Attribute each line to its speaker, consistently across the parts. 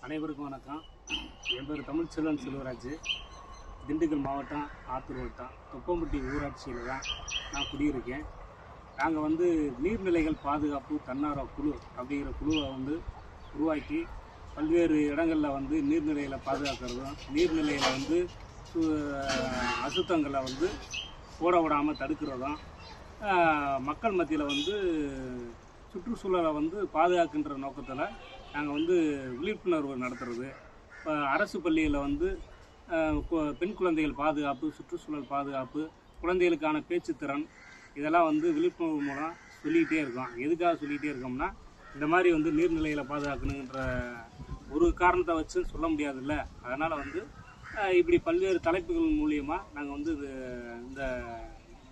Speaker 1: அனைவருக்கும் வணக்கம். என் பேர் தமிழ்ச்செல்வன் செல்வராஜ். திண்டுக்கல் மாவட்டம் ஆத்தூர் வட்டம் தொப்பம்பட்டி ஊராட்சியில் தான் நான் குடியிருக்கேன். நாங்கள் நீர்நிலைகள் பாதுகாப்பு தன்னார்வ குழு அப்படிங்கிற குழுவை உருவாக்கி பல்வேறு இடங்களில் நீர்நிலைகளை பாதுகாக்கிறதும் நீர்நிலையில் அசுத்தங்களை போட விடாமல் தடுக்கிறதும் மக்கள் மத்தியில் சுற்றுச்சூழலை பாதுகாக்கின்ற நோக்கத்தில் நாங்கள் விழிப்புணர்வு நடத்துறது. இப்போ அரசு பள்ளியில் பெண் குழந்தைகள் பாதுகாப்பு, சுற்றுச்சூழல் பாதுகாப்பு, குழந்தைகளுக்கான பேச்சுத்திறன் இதெல்லாம் விழிப்புணர்வு மூலம் சொல்லிக்கிட்டே இருக்கோம். எதுக்காக சொல்லிக்கிட்டே இருக்கோம்னா, இந்த மாதிரி நீர்நிலைகளை பாதுகாக்கணுன்ற ஒரு காரணத்தை வச்சு சொல்ல முடியாதுல்ல. அதனால் இப்படி பல்வேறு தலைப்புகள் மூலியமாக நாங்கள் இந்த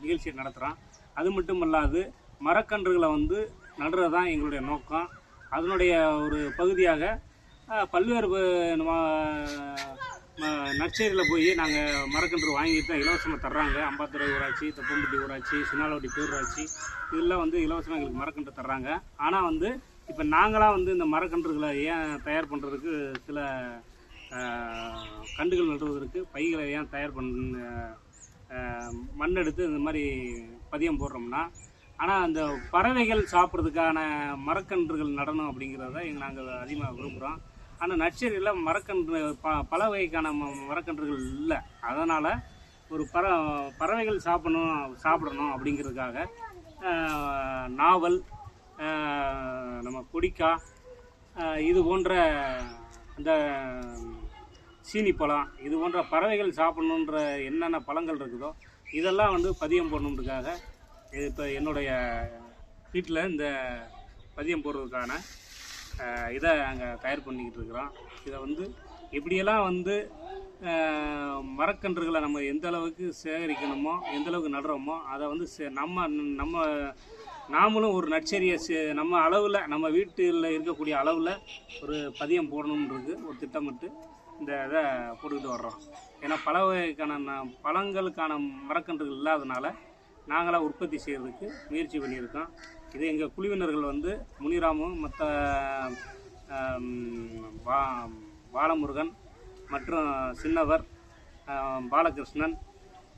Speaker 1: நிகழ்ச்சியை நடத்துகிறோம். அது மட்டும் இல்லாது மரக்கன்றுகளை நடுறது தான் எங்களுடைய நோக்கம். அதனுடைய ஒரு பகுதியாக பல்வேறு நர்சரியில் போய் நாங்கள் மரக்கன்று வாங்கிட்டு தான் இலவசமாக தர்றாங்க. அம்பாத்துறை ஊராட்சி, தொப்பம்பட்டி ஊராட்சி, சின்னாலவட்டி பேரூராட்சி இதெல்லாம் இலவசமாக எங்களுக்கு மரக்கன்று தர்றாங்க. ஆனால் இப்போ நாங்களாம் இந்த மரக்கன்றுகளை ஏன் தயார் பண்ணுறதுக்கு சில கண்டுகள் நடுவதற்கு பைகளை ஏன் தயார் மண் எடுத்து இந்த மாதிரி பதியம் போடுறோம்னா, ஆனால் அந்த பறவைகள் சாப்பிட்றதுக்கான மரக்கன்றுகள் நடணும் அப்படிங்கிறத நாங்கள் அதிகமாக விரும்புகிறோம். ஆனால் நர்சரியில் மரக்கன்று பல வகைக்கான மரக்கன்றுகள் இல்லை. அதனால் ஒரு பறவைகள் சாப்பிடணும் அப்படிங்கிறதுக்காக நாவல், நம்ம கொடிக்காய், இது போன்ற அந்த சீனிப்பழம், இது போன்ற பறவைகள் சாப்பிடணுன்ற என்னென்ன பழங்கள் இருக்குதோ இதெல்லாம் பதியம் போடணுன்றதுக்காக இப்போ என்னுடைய வீட்டில் இந்த பதியம் போடுறதுக்கான இதை நாங்கள் தயார் பண்ணிக்கிட்டு இருக்கிறோம். இதை எப்படியெல்லாம் மரக்கன்றுகளை நம்ம எந்த அளவுக்கு சேகரிக்கணுமோ, எந்த அளவுக்கு நடுறோமோ அதை நாமளும் ஒரு நர்சரியை நம்ம அளவில், நம்ம வீட்டில் இருக்கக்கூடிய அளவில் ஒரு பதியம் போடணுன்றது ஒரு திட்டமிட்டு இந்த இதை போட்டுக்கிட்டு வர்றோம். ஏன்னா பல வகைக்கான பழங்களுக்கான மரக்கன்றுகள் இல்லாதனால நாங்களாக உற்பத்தி செய்கிறதுக்கு முயற்சி பண்ணியிருக்கோம். இது எங்கள் குழுவினர்கள் முனிராமும், மற்ற பாலமுருகன் மற்றும் சின்னவர், பாலகிருஷ்ணன்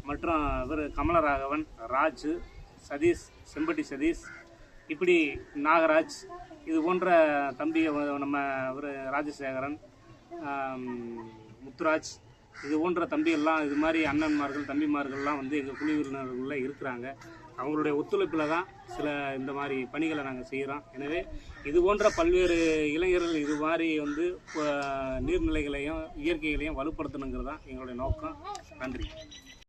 Speaker 1: மற்றும் இவர் கமலராகவன், ராஜு, சதீஷ், செம்பட்டி சதீஷ், இப்படி நாகராஜ், இது போன்ற தம்பி நம்ம இவர் ராஜசேகரன், முத்துராஜ், இது போன்ற தம்பிகள்லாம், இது மாதிரி அண்ணன்மார்கள் தம்பிமார்கள்லாம் எங்கள் குழுவினர்களில் இருக்கிறாங்க. அவங்களுடைய ஒத்துழைப்பில் தான் சில இந்த மாதிரி பணிகளை நாங்கள் செய்கிறோம். எனவே இது போன்ற பல்வேறு இளைஞர்கள் இது மாதிரி நீர்நிலைகளையும் இயற்கைகளையும் வலுப்படுத்தணுங்கிறது தான் எங்களுடைய நோக்கம். நன்றி.